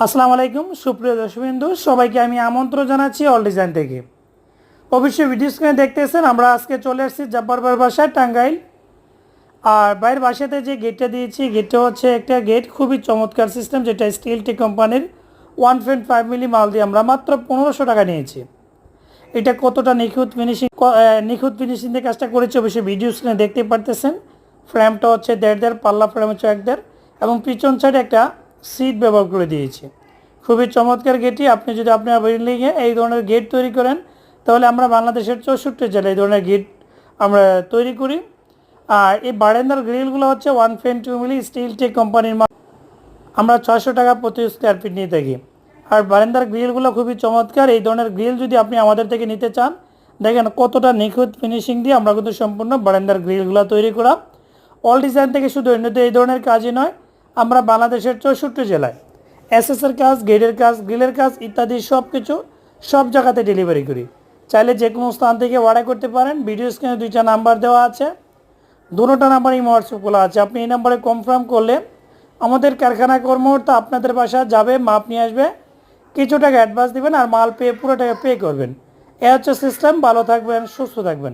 আসসালামু আলাইকুম সুপ্রিয় দর্শকবৃন্দু, সবাইকে আমি আমন্ত্রণ জানাচ্ছি অল ডিজাইন থেকে। অবশ্যই ভিডিও স্ক্রিনে দেখতেছেন আমরা আজকে চলে আসছি জব্বার বাসায় টাঙ্গাইল। আর বাইরের বাসাতে যে গেটটা দিয়েছি, গেটটা হচ্ছে একটা গেট খুবই চমৎকার সিস্টেম, যেটা স্টিল টি কোম্পানির 1.5 মিলি মাল দিয়ে আমরা মাত্র 1500 টাকা নিয়েছি। এটা কতটা নিখুঁত ফিনিশিং দিয়ে কাজটা করেছি অবশ্যই ভিডিও স্ক্রিনে দেখতে পারতেছেন। ফ্রেমটা হচ্ছে 1.5 পাল্লা ফ্রেম হচ্ছে 1.5, এবং পিছন সাইডে একটা সিট ব্যবহার করে দিয়েছি। খুবই চমৎকার গেটটি। আপনি যদি আপনার বিল্ডিংয়ে এই ধরনের গেট তৈরি করেন, তাহলে আমরা বাংলাদেশের 64 জেলায় এই ধরনের গেট আমরা তৈরি করি। আর এই বারান্দার গ্রিলগুলো হচ্ছে 1.2 মিলি স্টিল টেক কোম্পানির মাল। আমরা 600 টাকা প্রতি স্কোয়ার ফিট নিয়ে থাকি। আর বারান্দার গ্রিলগুলো খুবই চমৎকার। এই ধরনের গ্রিল যদি আপনি আমাদের থেকে নিতে চান, দেখেন কতটা নিখুঁত ফিনিশিং দিয়ে আমরা কিন্তু সম্পূর্ণ বারান্দার গ্রিলগুলো তৈরি করা। অল ডিজাইন থেকে শুধু এই ধরনের কাজই নয়, আমরা বাংলাদেশের 64 জেলায় এসএসের কাজ, গেটের কাজ, গ্রিলের কাজ ইত্যাদি সব জায়গাতে ডেলিভারি করি। চাইলে যে কোনো স্থান থেকে অর্ডার করতে পারেন। ভিডিও স্ক্রিনে 2টা নাম্বার দেওয়া আছে, দুটোটা নাম্বারই হোয়াটসঅ্যাপ খোলা আছে। আপনি এই নাম্বারে কনফার্ম করলে আমাদের কারখানা কর্মকর্তা আপনাদের বাসায় যাবে, মাপ নিয়ে আসবে, কিছু টাকা অ্যাডভান্স দেবেন আর মাল পুরো টাকা পে করবেন। এ হচ্ছে সিস্টেম। ভালো থাকবেন, সুস্থ থাকবেন।